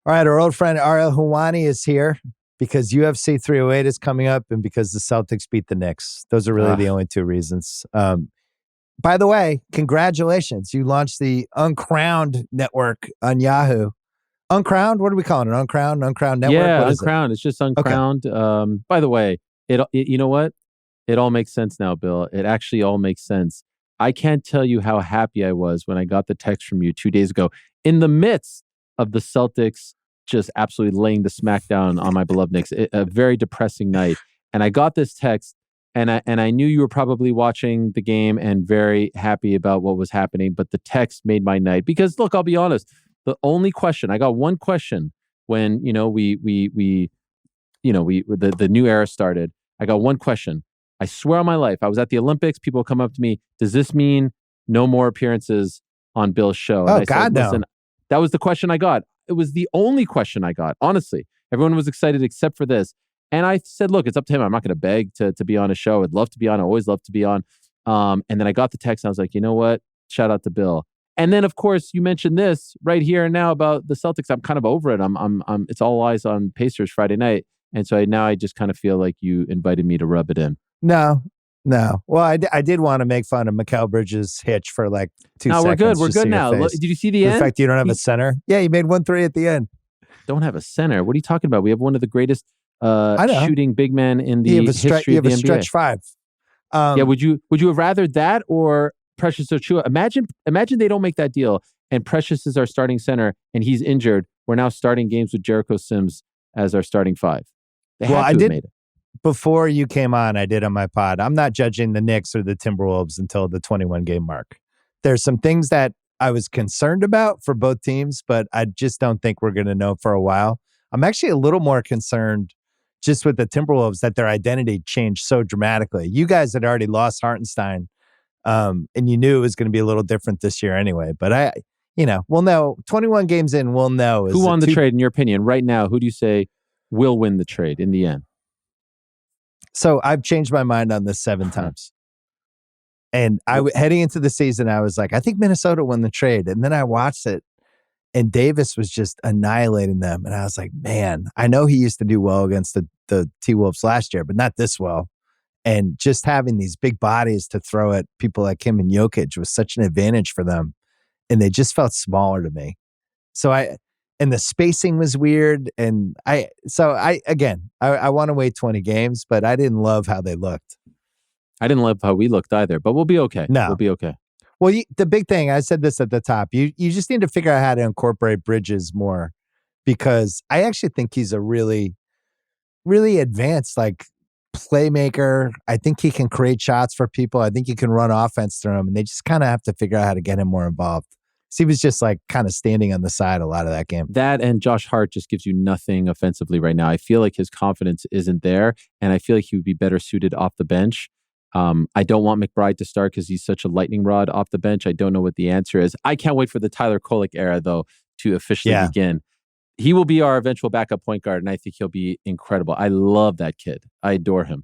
All right, our old friend Ariel Helwani is here because UFC 308 is coming up and because the Celtics beat the Knicks. Those are really the only two reasons. By the way, congratulations. You launched the Uncrowned network on Yahoo. Uncrowned? What are we calling it? Uncrowned? Uncrowned network? Yeah, Uncrowned. It's just Uncrowned. Okay. By the way, you know what? It all makes sense now, Bill. It actually all makes sense. I can't tell you how happy I was when I got the text from you 2 days ago in the midst of the Celtics just absolutely laying the smackdown on my beloved Knicks. A very depressing night. And I got this text and I knew you were probably watching the game and very happy about what was happening. But the text made my night because look, I'll be honest. The only question, I got one question when, the new era started. I got one question. I swear on my life, I was at the Olympics. People come up to me. Does this mean no more appearances on Bill's show? And I said, listen, no. That was the question I got. It was the only question I got. Honestly, everyone was excited except for this. And I said, look, it's up to him. I'm not going to beg to be on a show. I'd love to be on. I always love to be on. And then I got the text and I was like, you know what? Shout out to Bill. And then, of course, you mentioned this right here and now about the Celtics. I'm kind of over it. It's all eyes on Pacers Friday night. And so now I just kind of feel like you invited me to rub it in. No. Well, I did want to make fun of Mikal Bridges' hitch for like 2 seconds. No, we're good. We're good now. Look, did you see the end? The fact you don't have a center. Yeah, you made 1-3 at the end. Don't have a center. What are you talking about? We have one of the greatest shooting big men in the history of the NBA. You have a stretch five. Yeah, would you have rather that or Precious Achiuwa? Imagine they don't make that deal and Precious is our starting center and he's injured. We're now starting games with Jericho Sims as our starting five. They have to have made it. Before you came on, I did on my pod. I'm not judging the Knicks or the Timberwolves until the 21 game mark. There's some things that I was concerned about for both teams, but I just don't think we're going to know for a while. I'm actually a little more concerned just with the Timberwolves that their identity changed so dramatically. You guys had already lost Hartenstein, and you knew it was going to be a little different this year anyway. But we'll know. 21 games in, we'll know. Who won the trade, in your opinion? Right now, who do you say will win the trade in the end? So I've changed my mind on this 7 times. And heading into the season, I was like, I think Minnesota won the trade. And then I watched it and Davis was just annihilating them. And I was like, man, I know he used to do well against the T-Wolves last year, but not this well. And just having these big bodies to throw at people like him and Jokic was such an advantage for them. And they just felt smaller to me. And the spacing was weird. And I want to wait 20 games, but I didn't love how they looked. I didn't love how we looked either, but we'll be okay. No. We'll be okay. Well, the big thing, I said this at the top, you just need to figure out how to incorporate Bridges more because I actually think he's a really, really advanced playmaker. I think he can create shots for people. I think you can run offense through him, and they just kind of have to figure out how to get him more involved. So he was just kind of standing on the side a lot of that game. That and Josh Hart just gives you nothing offensively right now. I feel like his confidence isn't there, and I feel like he would be better suited off the bench. I don't want McBride to start because he's such a lightning rod off the bench. I don't know what the answer is. I can't wait for the Tyler Kolek era, though, to officially begin. He will be our eventual backup point guard, and I think he'll be incredible. I love that kid. I adore him.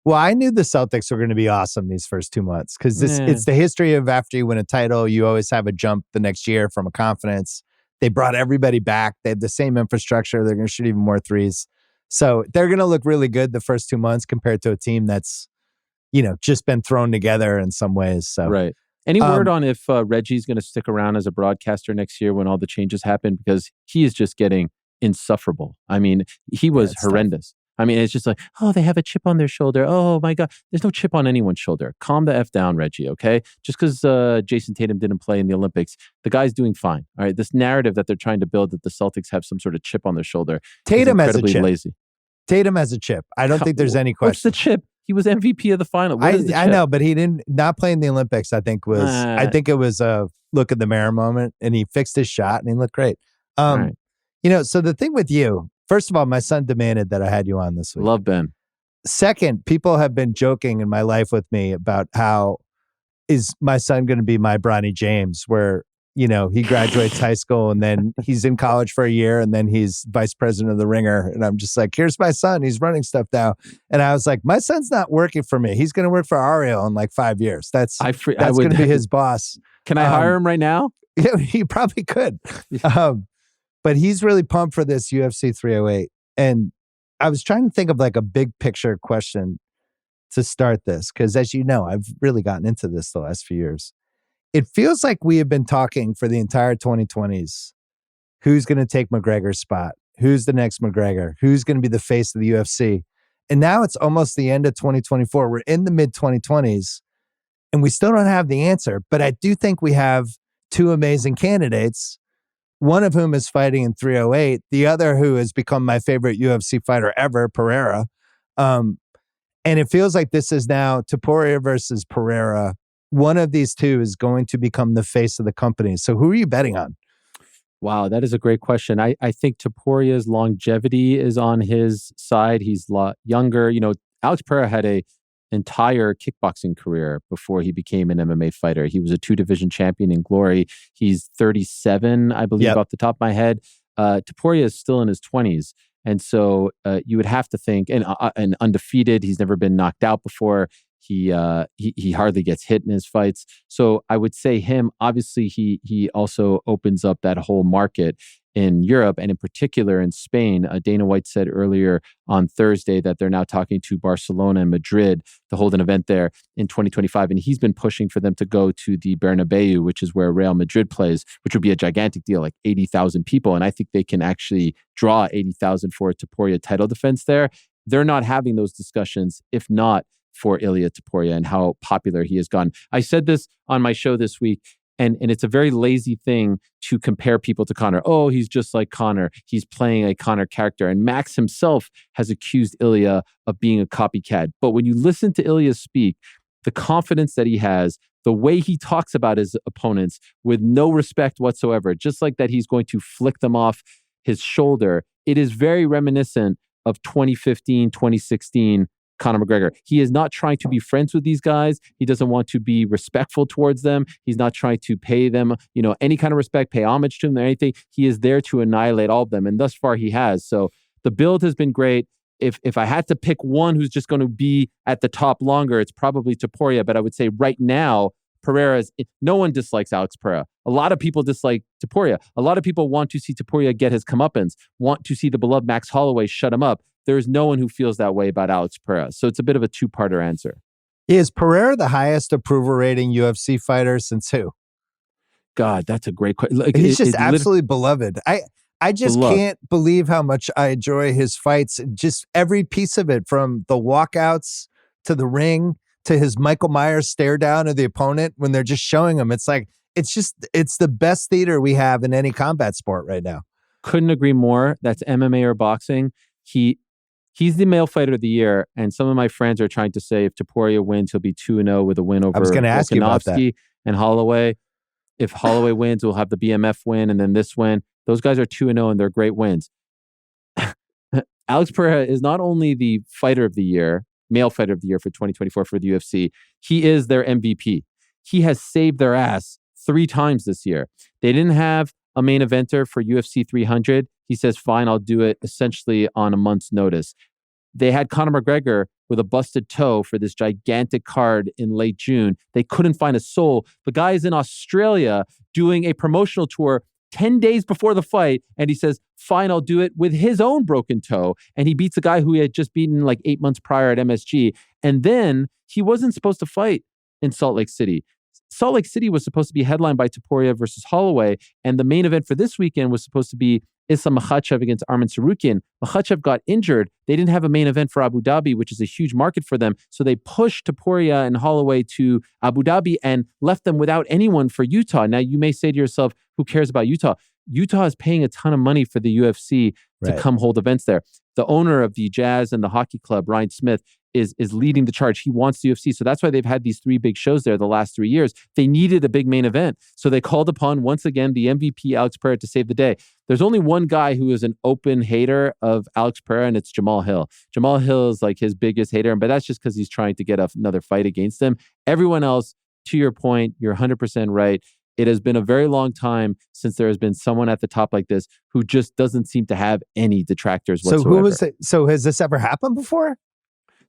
Well, I knew the Celtics were going to be awesome these first 2 months because it's the history of after you win a title, you always have a jump the next year from a confidence. They brought everybody back. They have the same infrastructure. They're going to shoot even more threes. So they're going to look really good the first 2 months compared to a team that's, just been thrown together in some ways. So right. Any word on if Reggie's going to stick around as a broadcaster next year when all the changes happen? Because he is just getting insufferable. I mean, he was horrendous. Tough. I mean, it's just like, oh, they have a chip on their shoulder. Oh, my God. There's no chip on anyone's shoulder. Calm the F down, Reggie, okay? Just because Jason Tatum didn't play in the Olympics, the guy's doing fine. All right? This narrative that they're trying to build that the Celtics have some sort of chip on their shoulder Tatum is has a chip. lazy. Tatum has a chip. I don't think there's any question. What's the chip? He was MVP of the final. What is the chip? I know, but he not playing the Olympics, I think it was a look at the mirror moment, and he fixed his shot, and he looked great. Right. So the thing with you, first of all, my son demanded that I had you on this week. Love Ben. Second, people have been joking in my life with me about how is my son going to be my Bronny James, where, he graduates high school and then he's in college for a year and then he's vice president of the Ringer. And I'm just like, here's my son. He's running stuff now. And I was like, my son's not working for me. He's going to work for Ariel in 5 years. That's going to be his boss. Can I hire him right now? Yeah, he probably could. But he's really pumped for this UFC 308. And I was trying to think of like a big picture question to start this, because as you know, I've really gotten into this the last few years. It feels like we have been talking for the entire 2020s. Who's going to take McGregor's spot? Who's the next McGregor? Who's going to be the face of the UFC? And now it's almost the end of 2024. We're in the mid 2020s and we still don't have the answer. But I do think we have two amazing candidates, one of whom is fighting in 308, the other who has become my favorite UFC fighter ever, Pereira. And it feels like this is now Topuria versus Pereira. One of these two is going to become the face of the company. So who are you betting on? Wow, that is a great question. I think Topuria's longevity is on his side. He's a lot younger. You know, Alex Pereira had a entire kickboxing career before he became an MMA fighter. He was a 2-division champion in Glory. He's 37, I believe, off the top of my head. Topuria is still in his 20s. And so you would have to think, and undefeated, he's never been knocked out before. He hardly gets hit in his fights. So I would say him. Obviously, he also opens up that whole market in Europe and in particular in Spain. Dana White said earlier on Thursday that they're now talking to Barcelona and Madrid to hold an event there in 2025. And he's been pushing for them to go to the Bernabeu, which is where Real Madrid plays, which would be a gigantic deal, like 80,000 people. And I think they can actually draw 80,000 for a Topuria title defense there. They're not having those discussions, if not for Ilia Topuria and how popular he has gone. I said this on my show this week, and it's a very lazy thing to compare people to Conor. Oh, he's just like Conor. He's playing a Conor character. And Max himself has accused Ilia of being a copycat. But when you listen to Ilia speak, the confidence that he has, the way he talks about his opponents with no respect whatsoever, just like that he's going to flick them off his shoulder, it is very reminiscent of 2015, 2016 Conor McGregor. He is not trying to be friends with these guys. He doesn't want to be respectful towards them. He's not trying to pay them, any kind of respect, pay homage to them or anything. He is there to annihilate all of them. And thus far he has. So the build has been great. If I had to pick one who's just going to be at the top longer, it's probably Topuria. But I would say right now, no one dislikes Alex Pereira. A lot of people dislike Topuria. A lot of people want to see Topuria get his comeuppance, want to see the beloved Max Holloway shut him up. There's no one who feels that way about Alex Pereira. So it's a bit of a two-parter answer. Is Pereira the highest approval rating UFC fighter since who? God, that's a great question. He's just absolutely beloved. I just can't believe how much I enjoy his fights. Just every piece of it, from the walkouts to the ring to his Michael Myers stare down of the opponent when they're just showing him. It's like, it's the best theater we have in any combat sport right now. Couldn't agree more. That's MMA or boxing. He's the male fighter of the year, and some of my friends are trying to say if Topuria wins, he'll be 2-0 with a win over Volkanovski and Holloway. If Holloway wins, we'll have the BMF win and then this win. Those guys are 2-0 and they're great wins. Alex Pereira is not only the fighter of the year, male fighter of the year for 2024 for the UFC, he is their MVP. He has saved their ass 3 times this year. They didn't have a main eventer for UFC 300. He says, fine, I'll do it essentially on a month's notice. They had Conor McGregor with a busted toe for this gigantic card in late June. They couldn't find a soul. The guy is in Australia doing a promotional tour 10 days before the fight, and he says, fine, I'll do it with his own broken toe. And he beats a guy who he had just beaten like 8 months prior at MSG. And then he wasn't supposed to fight in Salt Lake City. Salt Lake City was supposed to be headlined by Topuria versus Holloway, and the main event for this weekend was supposed to be Islam Makhachev against Arman Tsarukyan. Makhachev got injured. They didn't have a main event for Abu Dhabi, which is a huge market for them. So they pushed Topuria and Holloway to Abu Dhabi and left them without anyone for Utah. Now, you may say to yourself, who cares about Utah? Utah is paying a ton of money for the UFC to come hold events there. The owner of the Jazz and the hockey club, Ryan Smith, is leading the charge. He wants the UFC. So that's why they've had these 3 big shows there the last 3 years. They needed a big main event. So they called upon, once again, the MVP, Alex Pereira, to save the day. There's only one guy who is an open hater of Alex Pereira, and it's Jamal Hill. Jamal Hill is like his biggest hater, but that's just because he's trying to get another fight against him. Everyone else, to your point, you're 100% right. It has been a very long time since there has been someone at the top like this who just doesn't seem to have any detractors whatsoever. So who was it? So has this ever happened before?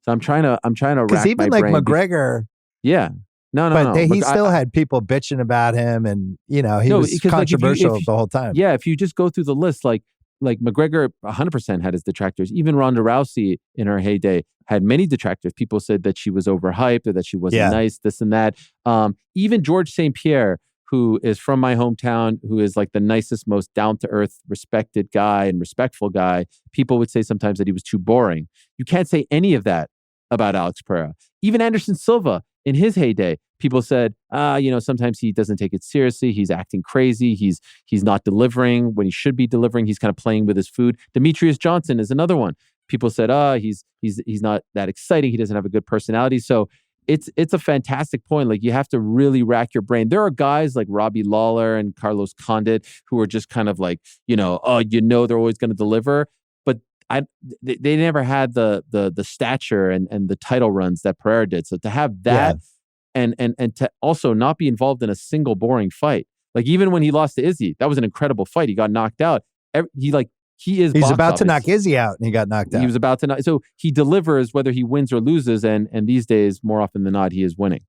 So I'm trying to rack because even my like brain. McGregor, Yeah, No, no, But no. he still had people bitching about him, and he was controversial the whole time. Yeah, if you just go through the list, like McGregor 100% had his detractors. Even Ronda Rousey in her heyday had many detractors. People said that she was overhyped or that she wasn't nice, this and that. Even George St. Pierre, who is from my hometown, who is like the nicest, most down-to-earth, respected guy and respectful guy, people would say sometimes that he was too boring. You can't say any of that about Alex Pereira. Even Anderson Silva, in his heyday, people said, sometimes he doesn't take it seriously. He's acting crazy. He's not delivering when he should be delivering. He's kind of playing with his food. Demetrius Johnson is another one. People said, he's not that exciting. He doesn't have a good personality. So it's a fantastic point. Like, you have to really rack your brain. There are guys like Robbie Lawler and Carlos Condit who are just kind of like, they're always going to deliver. But they never had the stature and the title runs that Pereira did. So to have that and to also not be involved in a single boring fight, like even when he lost to Izzy, that was an incredible fight. He got knocked out. He's about to knock Izzy out, and he got knocked out. He was about to knock. So he delivers whether he wins or loses, and these days, more often than not, he is winning.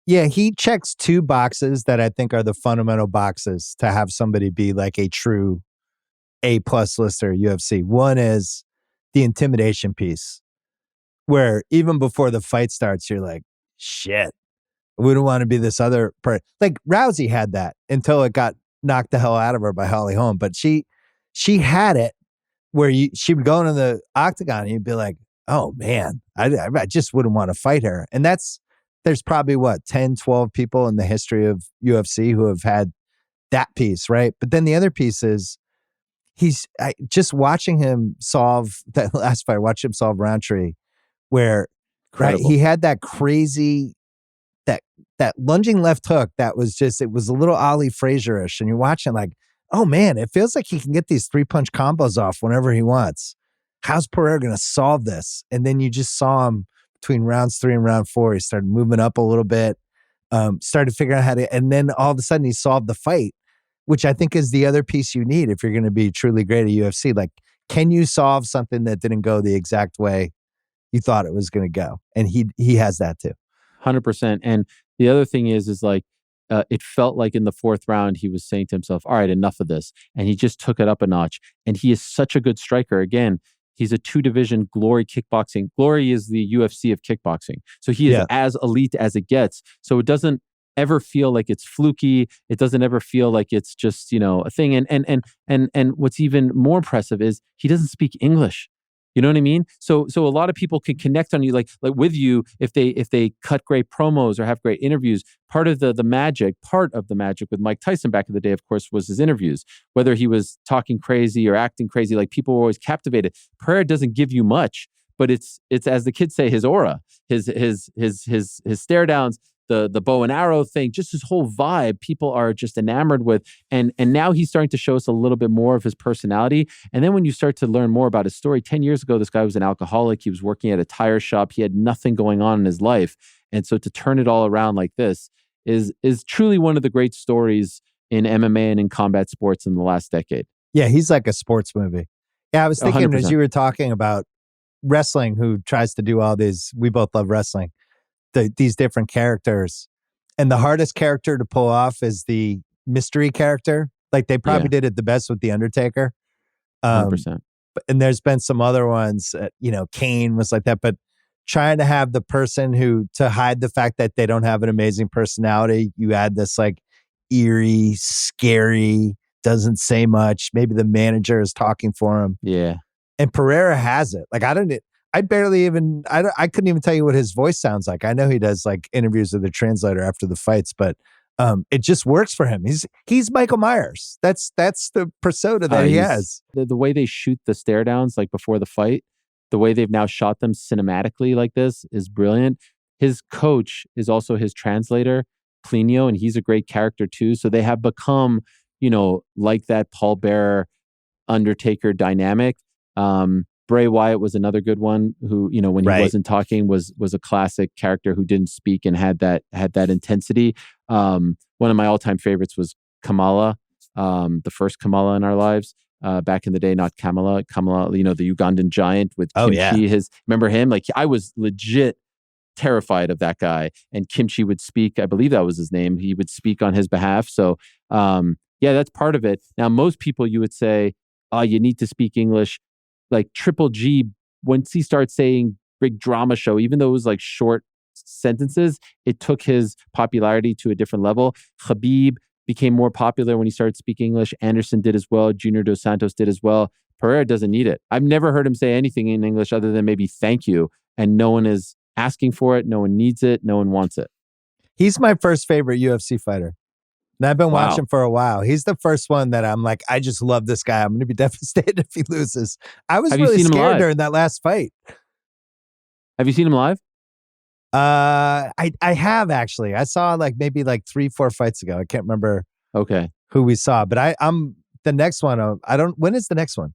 Yeah, he checks two boxes that I think are the fundamental boxes to have somebody be like a true A+ lister at UFC. One is the intimidation piece, where even before the fight starts, you're like, shit, we don't want to be this other person. Like Rousey had that until it got knocked the hell out of her by Holly Holm. But she had it where she would go into the octagon and you'd be like, oh man, I just wouldn't want to fight her. And there's probably 10, 12 people in the history of UFC who have had that piece, right? But then the other piece is just watching him solve that last fight, watch him solve Roundtree, where he had that crazy, that lunging left hook that was just, it was a little Ali Frazier-ish. And you're watching like, oh man, it feels like he can get these 3-punch combos off whenever he wants. How's Pereira going to solve this? And then you just saw him between rounds 3 and round 4. He started moving up a little bit, started figuring out how to, and then all of a sudden he solved the fight, which I think is the other piece you need if you're going to be truly great at UFC. Like, can you solve something that didn't go the exact way you thought it was going to go? And he has that too. 100%. And the other thing is like, it felt like in the 4th round, he was saying to himself, all right, enough of this. And he just took it up a notch. And he is such a good striker. Again, he's a 2-division Glory kickboxing. Glory is the UFC of kickboxing. So he is as elite as it gets. So it doesn't ever feel like it's fluky. It doesn't ever feel like it's just, a thing. And what's even more impressive is he doesn't speak English. You know what I mean? So a lot of people can connect on you, like with you, if they cut great promos or have great interviews. Part of the magic with Mike Tyson back in the day, of course, was his interviews. Whether he was talking crazy or acting crazy, like people were always captivated. Pereira doesn't give you much, but it's as the kids say, his aura, his stare downs, the bow and arrow thing, just his whole vibe, people are just enamored with. And now he's starting to show us a little bit more of his personality. And then when you start to learn more about his story, 10 years ago, this guy was an alcoholic. He was working at a tire shop. He had nothing going on in his life. And so to turn it all around like this is truly one of the great stories in MMA and in combat sports in the last decade. Yeah, he's like a sports movie. Yeah, I was thinking 100%. As you were talking about wrestling, who tries to do all these, we both love wrestling, these different characters. And the hardest character to pull off is the mystery character. Like they probably did it the best with The Undertaker. 100%. And there's been some other ones, Kane was like that, but trying to have the person who, to hide the fact that they don't have an amazing personality, you add this like eerie, scary, doesn't say much. Maybe the manager is talking for him. Yeah. And Pereira has it. Like I couldn't even tell you what his voice sounds like. I know he does like interviews with the translator after the fights, but it just works for him. He's Michael Myers. That's the persona that he has. The way they shoot the stare downs, like before the fight, the way they've now shot them cinematically like this is brilliant. His coach is also his translator, Plinio, and he's a great character too. So they have become, like that Paul Bearer Undertaker dynamic. Bray Wyatt was another good one who, when he wasn't talking was a classic character who didn't speak and had that intensity. One of my all-time favorites was Kamala, the first Kamala in our lives. Back in the day, not Kamala, the Ugandan giant with Kimchi. Remember him? Like I was legit terrified of that guy. And Kimchi would speak, I believe that was his name. He would speak on his behalf. So, yeah, that's part of it. Now, most people you would say, oh, you need to speak English. Like Triple G, once he starts saying big drama show, even though it was like short sentences, it took his popularity to a different level. Khabib became more popular when he started speaking English. Anderson did as well. Junior Dos Santos did as well. Pereira doesn't need it. I've never heard him say anything in English other than maybe thank you. And no one is asking for it. No one needs it. No one wants it. He's my first favorite UFC fighter. And I've been watching for a while. He's the first one that I'm like, I just love this guy. I'm going to be devastated if he loses. I was really scared during that last fight. Have you seen him live? I have actually. I saw maybe 3-4 fights ago. I can't remember who we saw, but I'm the next one. When is the next one?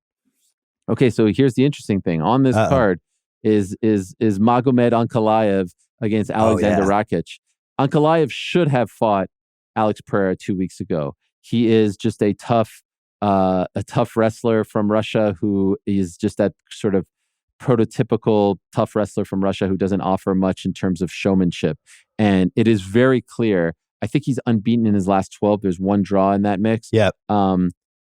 Okay, so here's the interesting thing. On this card is Magomed Ankalaev against Alexander Rakic. Ankalaev should have fought Alex Pereira 2 weeks ago. He is just a tough wrestler from Russia who is just that sort of prototypical tough wrestler from Russia who doesn't offer much in terms of showmanship. And it is very clear. I think he's unbeaten in his last 12. There's one draw in that mix. Yep.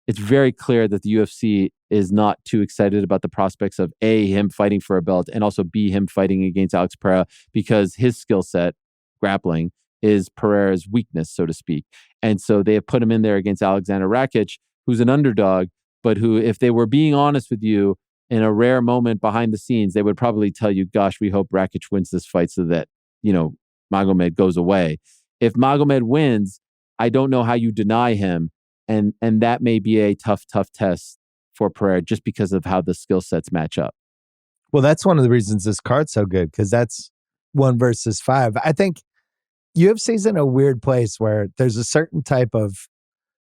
It's very clear that the UFC is not too excited about the prospects of A, him fighting for a belt, and also B, him fighting against Alex Pereira, because his skill set, grappling, is Pereira's weakness, so to speak. And so they have put him in there against Alexander Rakic, who's an underdog, but who, if they were being honest with you, in a rare moment behind the scenes, they would probably tell you, gosh, we hope Rakic wins this fight so that, Magomed goes away. If Magomed wins, I don't know how you deny him. And that may be a tough test for Pereira just because of how the skill sets match up. Well, that's one of the reasons this card's so good, because that's 1 versus 5. I think UFC's in a weird place where there's a certain type of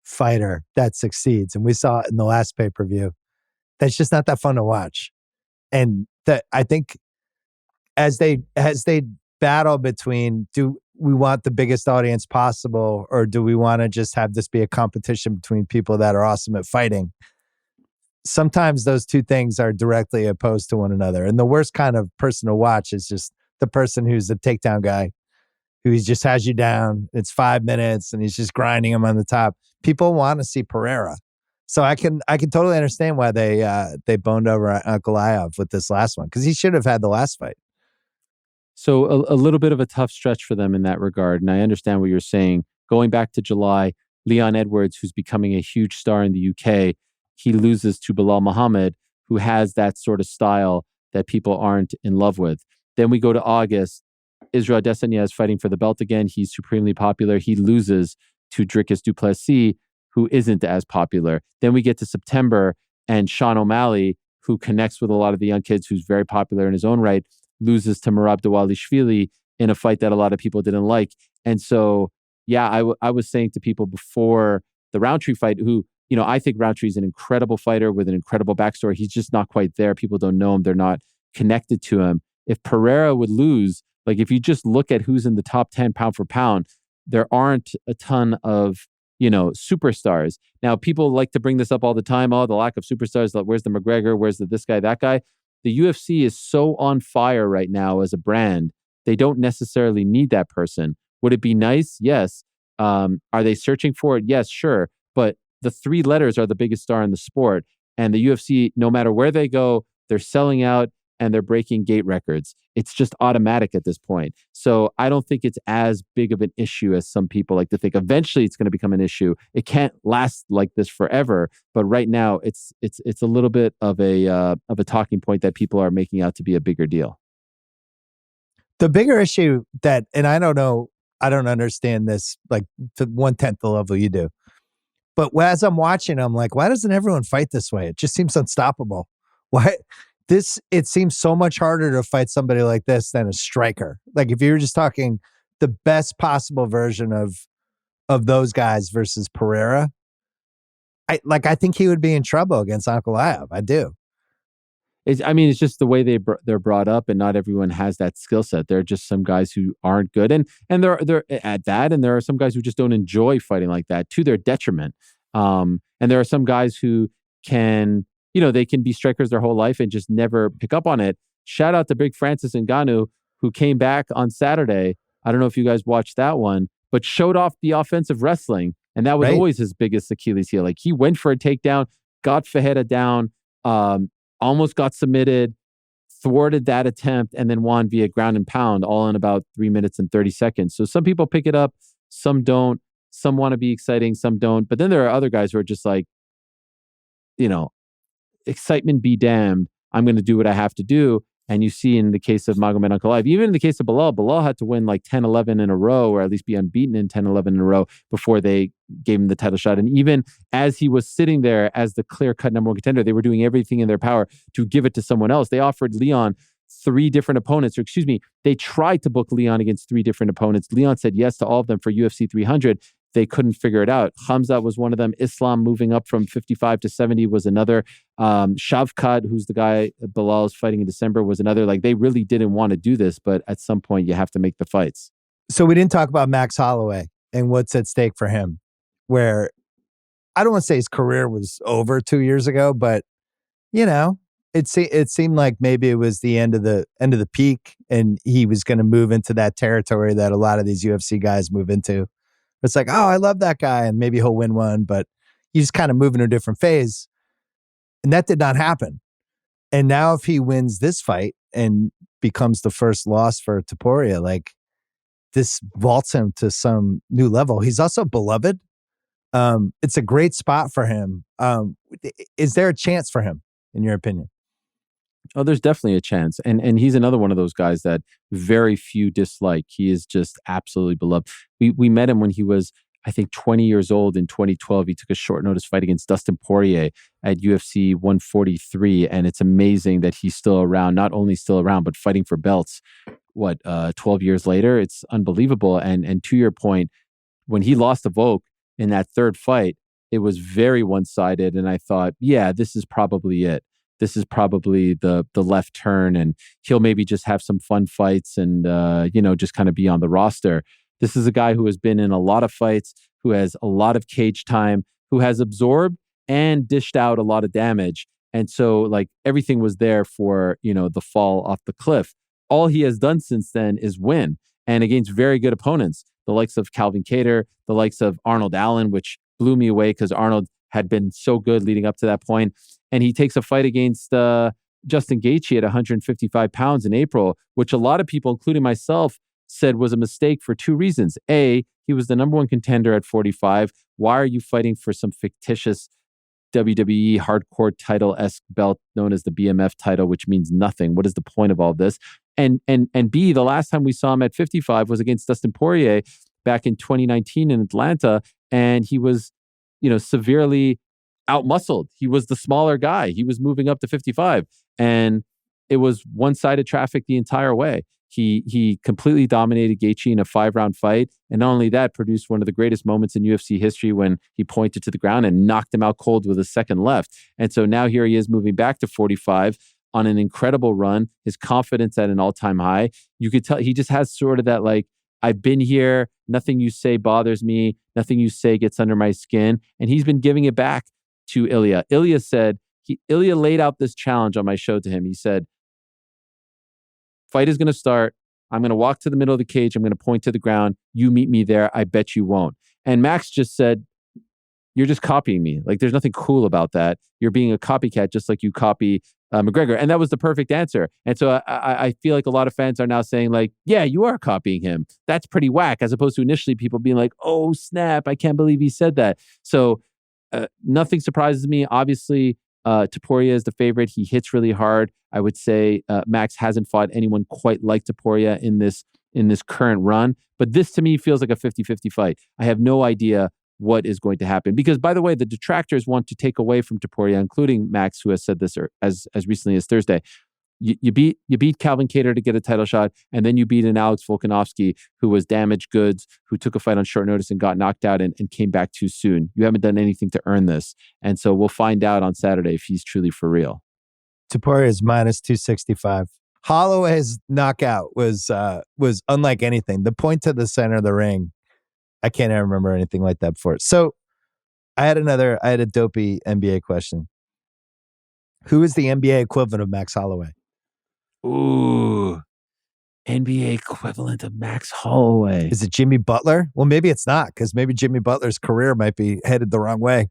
fighter that succeeds. And we saw it in the last pay-per-view. That's just not that fun to watch. And that I think as they battle between, do we want the biggest audience possible, or do we want to just have this be a competition between people that are awesome at fighting? Sometimes those two things are directly opposed to one another. And the worst kind of person to watch is just the person who's the takedown guy, who just has you down. It's 5 minutes and he's just grinding him on the top. People want to see Pereira. So I can totally understand why they boned over Ankalaev with this last one, because he should have had the last fight. So a little bit of a tough stretch for them in that regard. And I understand what you're saying. Going back to July, Leon Edwards, who's becoming a huge star in the UK, he loses to Bilal Muhammad, who has that sort of style that people aren't in love with. Then we go to August. Israel Adesanya is fighting for the belt again. He's supremely popular. He loses to Dricus du Plessis, who isn't as popular. Then we get to September, and Sean O'Malley, who connects with a lot of the young kids, who's very popular in his own right, loses to Merab Dvalishvili in a fight that a lot of people didn't like. And so, yeah, I was saying to people before the Roundtree fight, who, I think Roundtree is an incredible fighter with an incredible backstory. He's just not quite there. People don't know him. They're not connected to him. If Pereira would lose, if you just look at who's in the top 10 pound for pound, there aren't a ton of superstars. Now, people like to bring this up all the time. Oh, the lack of superstars. Like, where's the McGregor? Where's this guy, that guy? The UFC is so on fire right now as a brand. They don't necessarily need that person. Would it be nice? Yes. Are they searching for it? Yes, sure. But the 3 letters are the biggest star in the sport. And the UFC, no matter where they go, they're selling out and they're breaking gate records. It's just automatic at this point. So I don't think it's as big of an issue as some people like to think. Eventually, it's going to become an issue. It can't last like this forever. But right now, it's a little bit of a talking point that people are making out to be a bigger deal. The bigger issue and I don't know, I don't understand this to 1/10 the level you do. But as I'm watching, I'm like, why doesn't everyone fight this way? It just seems unstoppable. Why? It seems so much harder to fight somebody like this than a striker. If you were just talking the best possible version of those guys versus Pereira, I think he would be in trouble against Ankalaev. I do. It's just the way they're brought up, and not everyone has that skill set. There are just some guys who aren't good, and they're at that, and there are some guys who just don't enjoy fighting like that to their detriment. And there are some guys who can, they can be strikers their whole life and just never pick up on it. Shout out to Big Francis Ngannou, who came back on Saturday. I don't know if you guys watched that one, but showed off the offensive wrestling. And that was always his biggest Achilles heel. Like he went for a takedown, got Fajeda down, almost got submitted, thwarted that attempt, and then won via ground and pound, all in about 3 minutes and 30 seconds. So some people pick it up, some don't. Some want to be exciting, some don't. But then there are other guys who are just like, excitement be damned. I'm going to do what I have to do. And you see in the case of Magomed Ankalaev, even in the case of Bilal had to win like 10, 11 in a row, or at least be unbeaten in 10, 11 in a row before they gave him the title shot. And even as he was sitting there as the clear-cut number one contender, they were doing everything in their power to give it to someone else. They offered Leon 3 different opponents, they tried to book Leon against 3 different opponents. Leon said yes to all of them for UFC 300. They couldn't figure it out. Hamza was one of them. Islam moving up from 55 to 70 was another. Shavkat, who's the guy Bilal is fighting in December, was another. Like, they really didn't want to do this, but at some point you have to make the fights. So we didn't talk about Max Holloway and what's at stake for him, where I don't want to say his career was over 2 years ago, but it seemed like maybe it was the end of the peak, and he was going to move into that territory that a lot of these UFC guys move into. It's like, oh, I love that guy, and maybe he'll win one, but he's kind of moving to a different phase. And that did not happen. And now if he wins this fight and becomes the first loss for Topuria, like, this vaults him to some new level. He's also beloved. It's a great spot for him. Is there a chance for him, in your opinion? Oh, there's definitely a chance. And he's another one of those guys that very few dislike. He is just absolutely beloved. We met him when he was, I think, 20 years old in 2012. He took a short notice fight against Dustin Poirier at UFC 143. And it's amazing that he's still around, not only still around, but fighting for belts. 12 years later? It's unbelievable. And to your point, when he lost to Volk in that third fight, it was very one-sided. And I thought, yeah, this is probably it. This is probably the left turn, and he'll maybe just have some fun fights and, just kind of be on the roster. This is a guy who has been in a lot of fights, who has a lot of cage time, who has absorbed and dished out a lot of damage. And so, like, everything was there for, the fall off the cliff. All he has done since then is win, and against very good opponents, the likes of Calvin Kattar, the likes of Arnold Allen, which blew me away because Arnold had been so good leading up to that point. And he takes a fight against Justin Gaethje at 155 pounds in April, which a lot of people, including myself, said was a mistake for 2 reasons. A, he was the number one contender at 45. Why are you fighting for some fictitious WWE hardcore title-esque belt known as the BMF title, which means nothing? What is the point of all this? And B, the last time we saw him at 55 was against Dustin Poirier back in 2019 in Atlanta, and he was, severely outmuscled. He was the smaller guy. He was moving up to 55, and it was one-sided traffic the entire way. He completely dominated Gaethje in a 5-round fight, and not only that, produced one of the greatest moments in UFC history when he pointed to the ground and knocked him out cold with a second left. And so now here he is moving back to 45 on an incredible run. His confidence at an all-time high. You could tell he just has sort of that, like, I've been here. Nothing you say bothers me. Nothing you say gets under my skin. And he's been giving it back to Ilia. Ilia said, Ilia laid out this challenge on my show to him. He said, fight is going to start. I'm going to walk to the middle of the cage. I'm going to point to the ground. You meet me there. I bet you won't. And Max just said, you're just copying me. Like, there's nothing cool about that. You're being a copycat, just like you copy McGregor. And that was the perfect answer. And so I feel like a lot of fans are now saying, like, yeah, you are copying him. That's pretty whack. As opposed to initially people being like, oh, snap, I can't believe he said that. So nothing surprises me. Obviously, Topuria is the favorite. He hits really hard. I would say Max hasn't fought anyone quite like Topuria in this current run. But this, to me, feels like a 50-50 fight. I have no idea what is going to happen. Because, by the way, the detractors want to take away from Topuria, including Max, who has said this as recently as Thursday. You beat Calvin Kattar to get a title shot, and then you beat an Alex Volkanovski who was damaged goods, who took a fight on short notice and got knocked out and came back too soon. You haven't done anything to earn this. And so we'll find out on Saturday if he's truly for real. Topuria is minus 265. Holloway's knockout was unlike anything. The point to the center of the ring, I can't ever remember anything like that before. So I had a dopey NBA question. Who is the NBA equivalent of Max Holloway? Ooh. NBA equivalent of Max Holloway. Is it Jimmy Butler? Well, maybe it's not, because maybe Jimmy Butler's career might be headed the wrong way.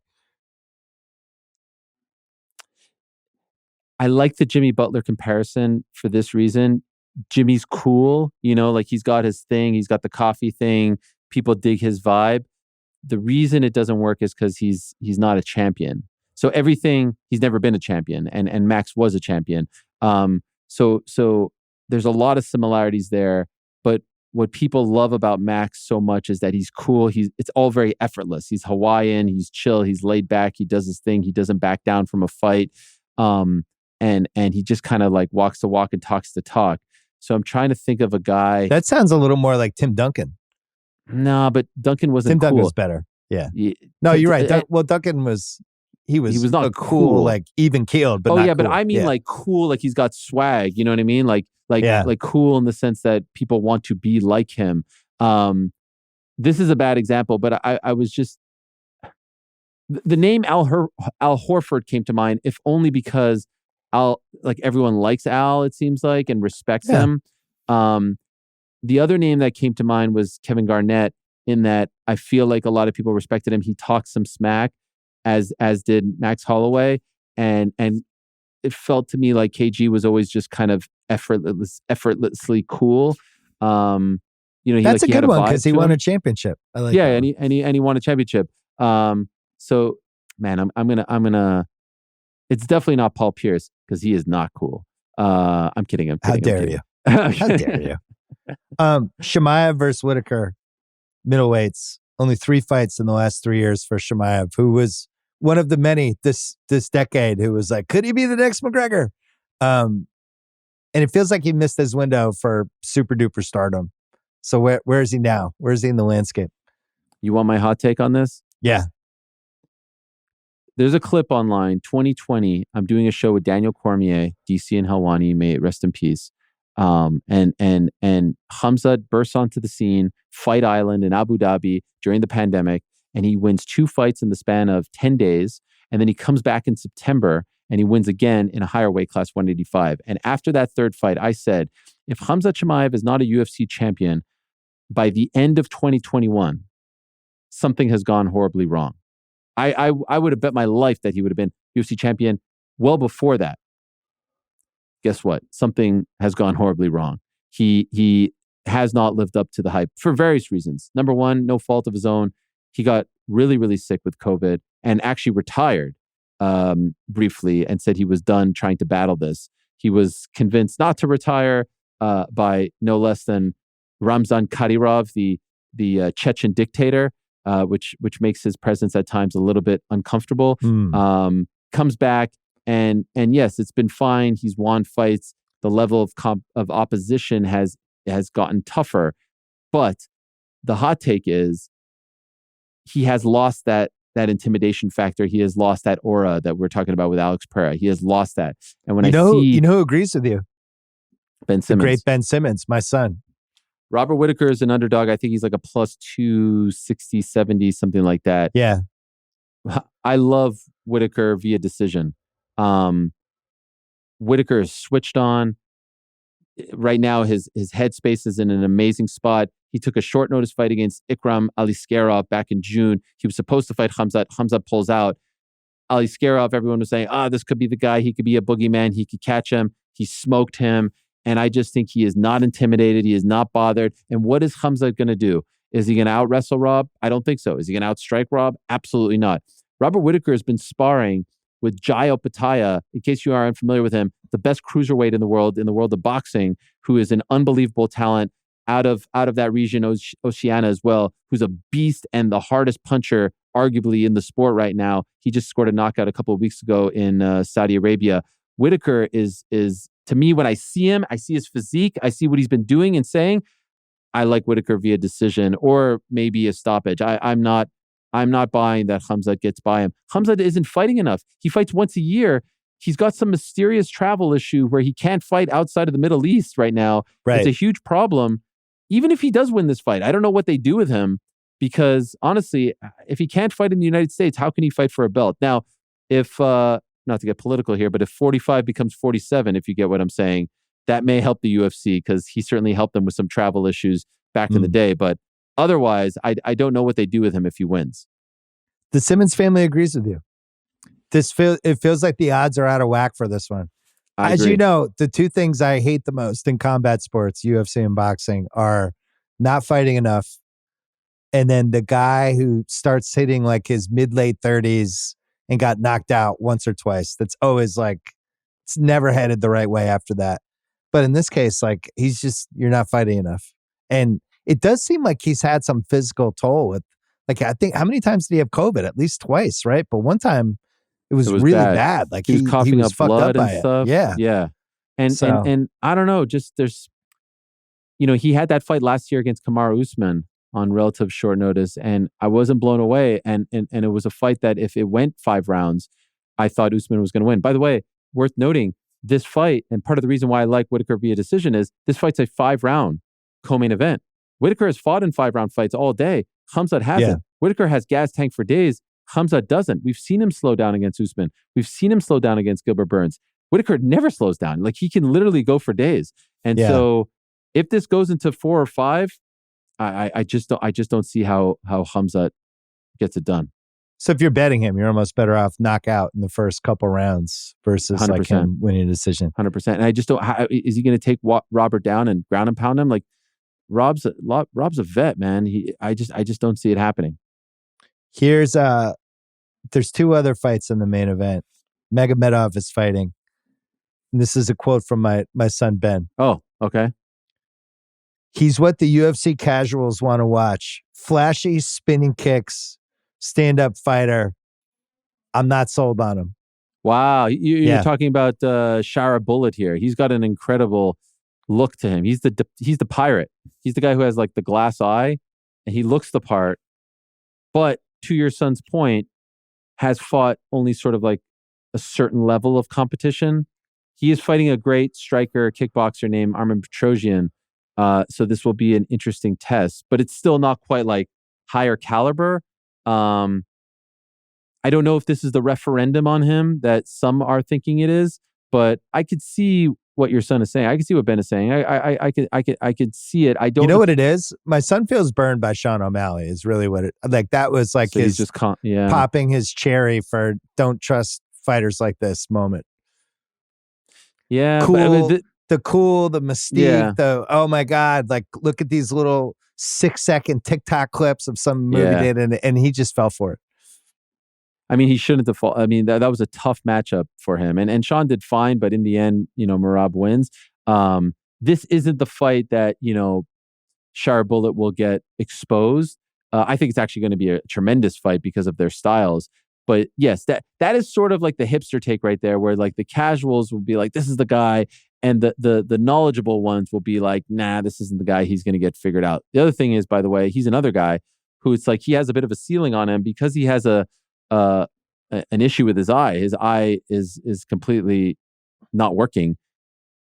I like the Jimmy Butler comparison for this reason. Jimmy's cool, like he's got his thing, he's got the coffee thing, people dig his vibe. The reason it doesn't work is because he's not a champion. So everything, he's never been a champion, and Max was a champion. So there's a lot of similarities there, but what people love about Max so much is that he's cool. It's all very effortless. He's Hawaiian, he's chill, he's laid back, he does his thing, he doesn't back down from a fight. And he just kind of like walks the walk and talks the talk. So I'm trying to think of a guy. That sounds a little more like Tim Duncan. No, but Duncan wasn't Tim cool. Duncan was better. Yeah. No, you're right. Duncan was not cool, like even keeled, but not but cool. I mean like cool, like he's got swag. You know what I mean? Like cool in the sense that people want to be like him. This is a bad example, but I was just the name Al Horford came to mind, if only because everyone likes Al, it seems like, and respects him. The other name that came to mind was Kevin Garnett, in that I feel like a lot of people respected him. He talked some smack, as did Max Holloway, and it felt to me like KG was always just kind of effortlessly cool. That's a good one because he won a championship. I like and he won a championship. So man, I'm gonna. It's definitely not Paul Pierce because he is not cool. I'm kidding. How dare you? How dare you? Chimaev versus Whitaker, middleweights. Only 3 fights in the last 3 years for Chimaev, who was one of the many this decade who was like, could he be the next McGregor? And it feels like he missed his window for super duper stardom. So where is he now? Where is he in the landscape? You want my hot take on this? Yeah. There's a clip online, 2020. I'm doing a show with Daniel Cormier, DC and Helwani, may it rest in peace. And Khamzat bursts onto the scene, Fight Island in Abu Dhabi during the pandemic, and he wins 2 fights in the span of 10 days. And then he comes back in September and he wins again in a higher weight class, 185. And after that 3rd fight, I said, if Khamzat Chimaev is not a UFC champion by the end of 2021, something has gone horribly wrong. I would have bet my life that he would have been UFC champion well before that. Guess what? Something has gone horribly wrong. He has not lived up to the hype for various reasons. Number one, no fault of his own. He got really, really sick with COVID and actually retired briefly and said he was done trying to battle this. He was convinced not to retire by no less than Ramzan Kadyrov, the Chechen dictator, which makes his presence at times a little bit uncomfortable. Comes back and yes, it's been fine. He's won fights. The level of opposition has gotten tougher, but the hot take is he has lost that intimidation factor. He has lost that aura that we're talking about with Alex Pereira. He has lost that. And when you know who agrees with you? Ben Simmons, the great Ben Simmons, my son. Robert Whitaker is an underdog. I think he's like a plus 260, 70, something like that. Yeah. I love Whitaker via decision. Whitaker is switched on. Right now, his headspace is in an amazing spot. He took a short notice fight against Ikram Aliskerov back in June. He was supposed to fight Khamzat. Khamzat pulls out. Aliskerov, everyone was saying, this could be the guy. He could be a boogeyman. He could catch him. He smoked him. And I just think he is not intimidated. He is not bothered. And what is Khamzat going to do? Is he going to out-wrestle Rob? I don't think so. Is he going to outstrike Rob? Absolutely not. Robert Whitaker has been sparring with Jayo Pataya, in case you are unfamiliar with him, the best cruiserweight in the world of boxing, who is an unbelievable talent out of that region, Oceania as well, who's a beast and the hardest puncher, arguably, in the sport right now. He just scored a knockout a couple of weeks ago in Saudi Arabia. Whitaker is to me, when I see him, I see his physique, I see what he's been doing and saying, I like Whitaker via decision or maybe a stoppage. I'm not buying that Khamzat gets by him. Khamzat isn't fighting enough. He fights once a year. He's got some mysterious travel issue where he can't fight outside of the Middle East right now. Right. It's a huge problem. Even if he does win this fight, I don't know what they do with him because honestly, if he can't fight in the United States, how can he fight for a belt? Now, if not to get political here, but if 45 becomes 47, if you get what I'm saying, that may help the UFC because he certainly helped them with some travel issues back in the day. But otherwise, I don't know what they do with him if he wins. The Simmons family agrees with you. It feels like the odds are out of whack for this one. As you know, the two things I hate the most in combat sports, UFC and boxing, are not fighting enough, and then the guy who starts hitting like his mid-late 30s and got knocked out once or twice. That's always like, it's never headed the right way after that. But in this case, like, you're not fighting enough. And it does seem like he's had some physical toll with, like, I think, how many times did he have COVID? At least twice, right? But one time it was really bad. Like he was coughing up blood and stuff. Yeah. Yeah. And I don't know, just there's, he had that fight last year against Kamaru Usman on relative short notice, and I wasn't blown away. And it was a fight that if it went 5 rounds, I thought Usman was going to win. By the way, worth noting, this fight, and part of the reason why I like Whitaker via decision is this fight's a 5-round co-main event. Whitaker has fought in 5-round fights all day. Khamzat hasn't. Yeah. Whitaker has gas tank for days. Khamzat doesn't. We've seen him slow down against Usman. We've seen him slow down against Gilbert Burns. Whitaker never slows down. Like, he can literally go for days. And so if this goes into 4 or 5, I just don't see how Khamzat gets it done. So if you're betting him, you're almost better off knockout in the first couple rounds versus 100%. Like him winning a decision. 100%. And I just don't. Is he going to take Robert down and ground and pound him? Like, Rob's a vet, man. I just don't see it happening. There's 2 other fights in the main event. Magomedov is fighting. And this is a quote from my son Ben. Oh, okay. He's what the UFC casuals want to watch. Flashy spinning kicks, stand-up fighter. I'm not sold on him. Wow. You're talking about Shara Bullet here. He's got an incredible look to him. He's the pirate. He's the guy who has like the glass eye, and he looks the part. But to your son's point, has fought only sort of like a certain level of competition. He is fighting a great striker, kickboxer named Armen Petrosyan. So this will be an interesting test, but it's still not quite like higher caliber. I don't know if this is the referendum on him that some are thinking it is, but I could see what your son is saying. I can see what Ben is saying. I could see it. I don't. You know what it is? My son feels burned by Sean O'Malley. Is really what it like. That was like, so his just popping his cherry for "don't trust fighters like this" moment. Yeah, cool. The mystique. The oh my god! Like, look at these little 6-second TikTok clips of some movie did, and he just fell for it. I mean, he shouldn't have fought. I mean, that was a tough matchup for him. And Sean did fine, but in the end, Merab wins. This isn't the fight that, Shara Bullet will get exposed. I think it's actually going to be a tremendous fight because of their styles. But yes, that is sort of like the hipster take right there, where like the casuals will be like, this is the guy. And the knowledgeable ones will be like, nah, this isn't the guy. He's going to get figured out. The other thing is, by the way, he's another guy who it's like he has a bit of a ceiling on him because he has an issue with his eye. His eye is completely not working.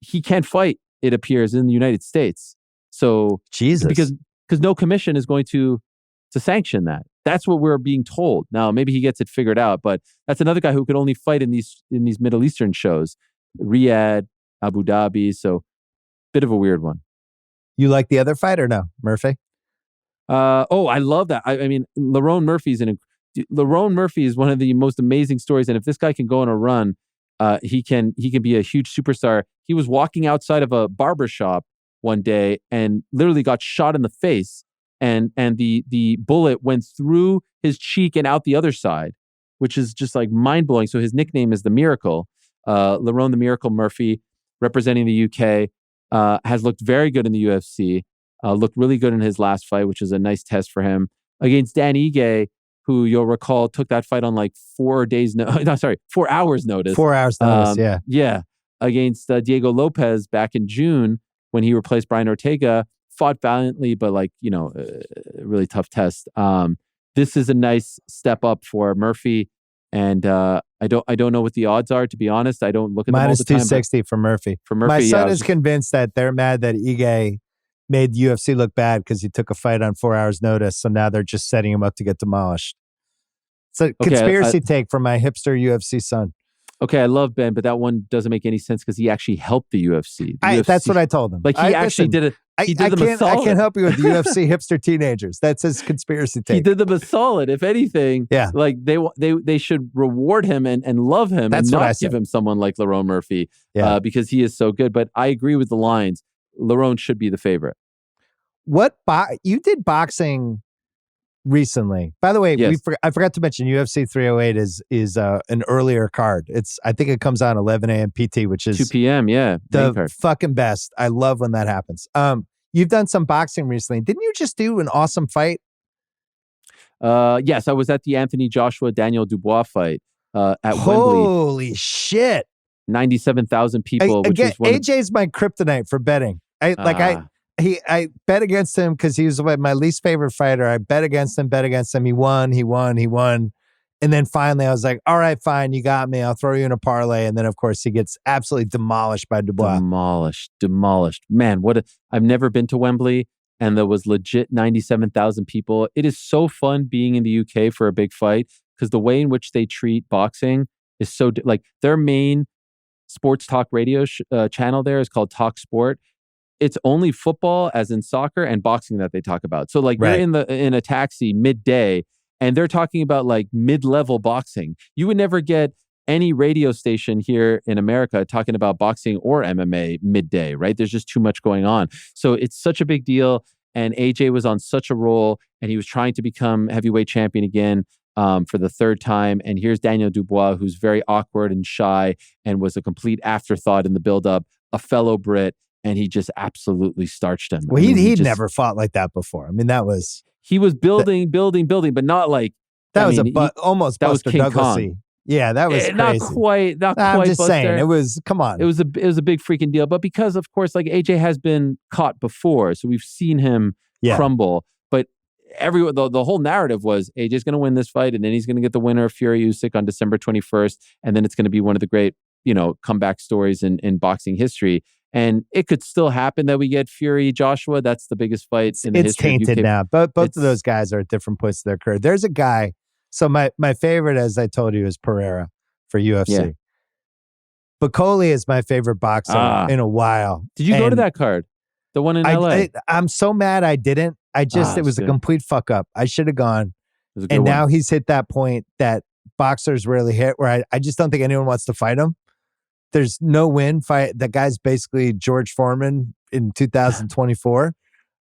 He can't fight, it appears, in the United States. So Jesus, because no commission is going to sanction that. That's what we're being told. Now maybe he gets it figured out, but that's another guy who could only fight in these Middle Eastern shows, Riyadh, Abu Dhabi. So bit of a weird one. You like the other fight or no, Murphy? I love that. I mean, Lerone Murphy is one of the most amazing stories. And if this guy can go on a run, he can be a huge superstar. He was walking outside of a barber shop one day and literally got shot in the face. And the bullet went through his cheek and out the other side, which is just like mind blowing. So his nickname is the Miracle. Lerone the Miracle Murphy, representing the UK, has looked very good in the UFC. Looked really good in his last fight, which is a nice test for him against Dan Ige, who you'll recall took that fight on like 4 hours notice. 4 hours notice, yeah. Yeah. Against Diego Lopez back in June when he replaced Brian Ortega, fought valiantly, but like, a really tough test. This is a nice step up for Murphy. And I don't know what the odds are, to be honest. I don't look at them all the time. -260 for Murphy. My son is convinced that they're mad that Ige made the UFC look bad because he took a fight on 4 hours notice. So now they're just setting him up to get demolished. It's a conspiracy take from my hipster UFC son. Okay, I love Ben, but that one doesn't make any sense because he actually helped the UFC. That's what I told him. Like he actually did it. He did them a solid. I can't help you with the UFC hipster teenagers. That's his conspiracy take. He did them a solid. If anything, like they should reward him and love him and not give him someone like Lerone Murphy because he is so good. But I agree with the lines. Lerone should be the favorite. You did boxing recently? By the way, I forgot to mention UFC 308 is an earlier card. I think it comes on 11 a.m. PT, which is 2 p.m. Yeah, the fucking best. I love when that happens. You've done some boxing recently. Didn't you just do an awesome fight? Yes, I was at the Anthony Joshua Daniel Dubois fight at Wembley. Holy shit! 97,000 people. AJ's my kryptonite for betting. I bet against him because he was my least favorite fighter. I bet against him. He won. And then finally I was like, all right, fine. You got me. I'll throw you in a parlay. And then of course he gets absolutely demolished by Dubois. Demolished. Man, I've never been to Wembley and there was legit 97,000 people. It is so fun being in the UK for a big fight because the way in which they treat boxing is so like their main sports talk radio channel there is called Talk Sport. It's only football, as in soccer, and boxing that they talk about. So like you're in a taxi midday and they're talking about like mid-level boxing. You would never get any radio station here in America talking about boxing or MMA midday, right? There's just too much going on. So it's such a big deal. And AJ was on such a roll and he was trying to become heavyweight champion again for the third time. And here's Daniel Dubois, who's very awkward and shy and was a complete afterthought in the buildup, a fellow Brit. And he just absolutely starched him. Well, he'd never fought like that before. I mean, that was... He was building, but not like... That was almost Buster Douglas-y. Yeah, that was crazy. Not quite. I'm just saying, it was, come on. It was a big freaking deal. But because, of course, like AJ has been caught before, so we've seen him crumble. But the whole narrative was AJ's going to win this fight, and then he's going to get the winner of Fury Usyk on December 21st, and then it's going to be one of the great, comeback stories in boxing history. And it could still happen that we get Fury Joshua. That's the biggest fight in the history. It's tainted now. But both of those guys are at different points of their career. There's a guy. So my favorite, as I told you, is Pereira for UFC. Yeah. Bacoli is my favorite boxer in a while. Did you go to that card? The one in LA? I'm so mad I didn't. It was a complete fuck up. I should have gone. And now he's hit that point that boxers rarely hit where I just don't think anyone wants to fight him. There's no win fight. That guy's basically George Foreman in 2024.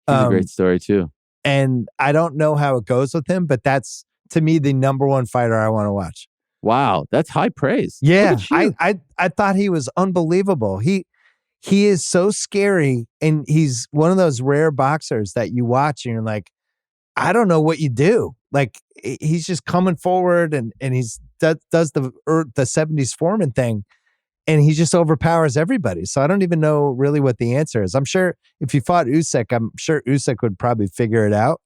He's a great story too. And I don't know how it goes with him, but that's to me the number one fighter I want to watch. Wow, that's high praise. Yeah, I thought he was unbelievable. He is so scary, and he's one of those rare boxers that you watch and you're like, I don't know what you do. Like he's just coming forward and he's does the 70s Foreman thing. And he just overpowers everybody. So I don't even know really what the answer is. I'm sure if you fought Usyk, I'm sure Usyk would probably figure it out.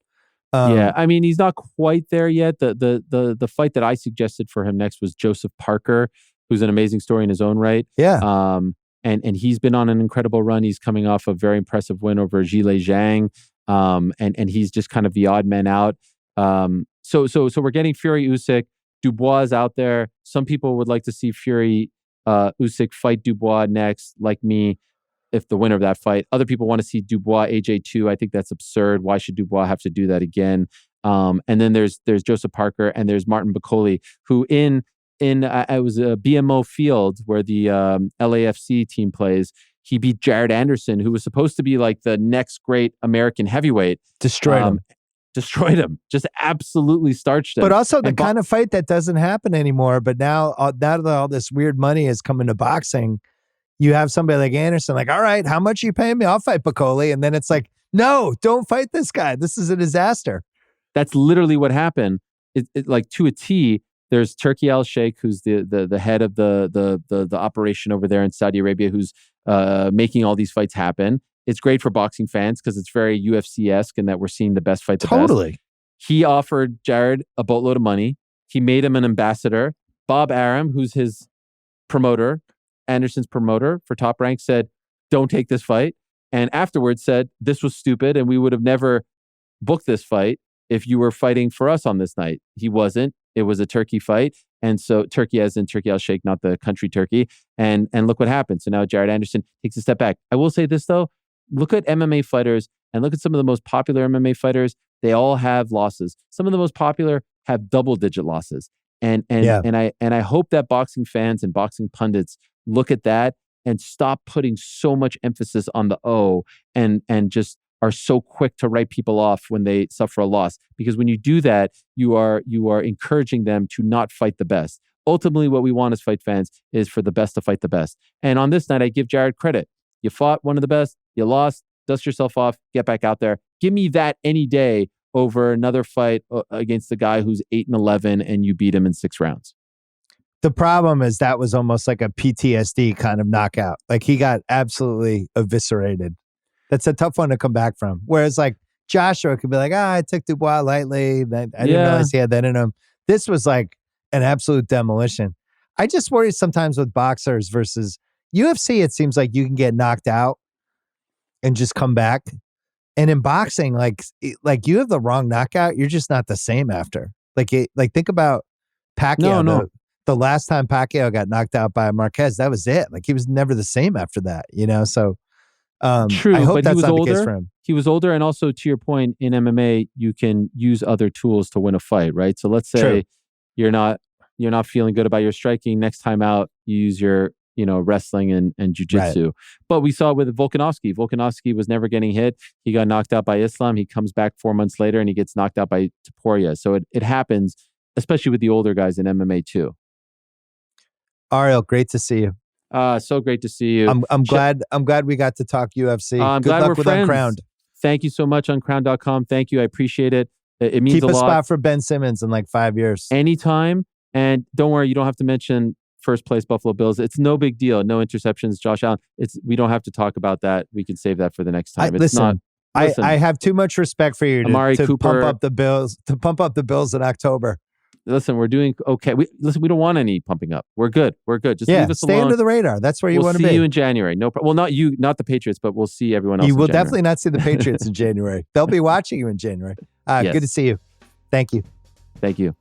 Yeah, I mean, he's not quite there yet. The fight that I suggested for him next was Joseph Parker, who's an amazing story in his own right. Yeah. And he's been on an incredible run. He's coming off a very impressive win over Zhilei Zhang. And he's just kind of the odd man out. So we're getting Fury Usyk. Dubois is out there. Some people would like to see Fury Usyk fight Dubois next, like me, if the winner of that fight. Other people want to see Dubois AJ 2. I think that's absurd. Why should Dubois have to do that again? And then there's Joseph Parker and there's Martin Bacoli, who it was a BMO Field where the LAFC team plays. He beat Jared Anderson, who was supposed to be like the next great American heavyweight. Destroyed him. Just absolutely starched him. But also the kind of fight that doesn't happen anymore. But now that all this weird money is coming to boxing, you have somebody like Anderson, like, all right, how much are you paying me? I'll fight Bacoli. And then it's like, no, don't fight this guy. This is a disaster. That's literally what happened. It like to a T. There's Turki Al-Sheikh, who's the head of the operation over there in Saudi Arabia, who's making all these fights happen. It's great for boxing fans because it's very UFC-esque and that we're seeing the best fight the best. He offered Jared a boatload of money. He made him an ambassador. Bob Arum, who's his promoter, Anderson's promoter for Top Rank, said, don't take this fight. And afterwards said, this was stupid and we would have never booked this fight if you were fighting for us on this night. He wasn't. It was a turkey fight. And so Turkey as in Turkey al-Sheikh, not the country Turkey. And look what happened. So now Jared Anderson takes a step back. I will say this though, look at MMA fighters and look at some of the most popular MMA fighters. They all have losses. Some of the most popular have double-digit losses. And I hope that boxing fans and boxing pundits look at that and stop putting so much emphasis on the O and just are so quick to write people off when they suffer a loss. Because when you do that, you are encouraging them to not fight the best. Ultimately, what we want as fight fans is for the best to fight the best. And on this night, I give Jared credit. You fought one of the best, you lost, dust yourself off, get back out there. Give me that any day over another fight against the guy who's 8-11 and you beat him in 6 rounds. The problem is that was almost like a PTSD kind of knockout. Like he got absolutely eviscerated. That's a tough one to come back from. Whereas like Joshua could be like, I took Dubois lightly. I didn't realize he had that in him. This was like an absolute demolition. I just worry sometimes with boxers versus UFC. It seems like you can get knocked out and just come back. And in boxing, like you have the wrong knockout, you're just not the same after. Like think about Pacquiao. No. The last time Pacquiao got knocked out by Marquez, that was it. Like he was never the same after that, you know? So true, I hope but that's he was not older. the case for him. He was older. And also to your point, in MMA, you can use other tools to win a fight, right? So let's say you're not feeling good about your striking. Next time out, you use your wrestling and jiu-jitsu. Right. But we saw it with Volkanovski. Volkanovski was never getting hit. He got knocked out by Islam. He comes back 4 months later and he gets knocked out by Topuria. So it happens, especially with the older guys in MMA too. Ariel, great to see you. So great to see you. I'm glad we got to talk UFC. I'm Good glad luck we're with friends. Uncrowned. Thank you so much, Uncrowned.com. Thank you. I appreciate it. It means a lot. Keep a spot for Ben Simmons in like 5 years. Anytime. And don't worry, you don't have to mention first place Buffalo Bills. It's no big deal. No interceptions, Josh Allen. We don't have to talk about that. We can save that for the next time. Listen, I have too much respect for you to pump up the Bills in October. Listen, we're doing okay. We don't want any pumping up. We're good. Just leave us alone. Stay under the radar. That's where you want to be. We'll see you in January. Well, not you, not the Patriots, but we'll see everyone else. You will definitely not see the Patriots in January. They'll be watching you in January. Yes. Good to see you. Thank you. Thank you.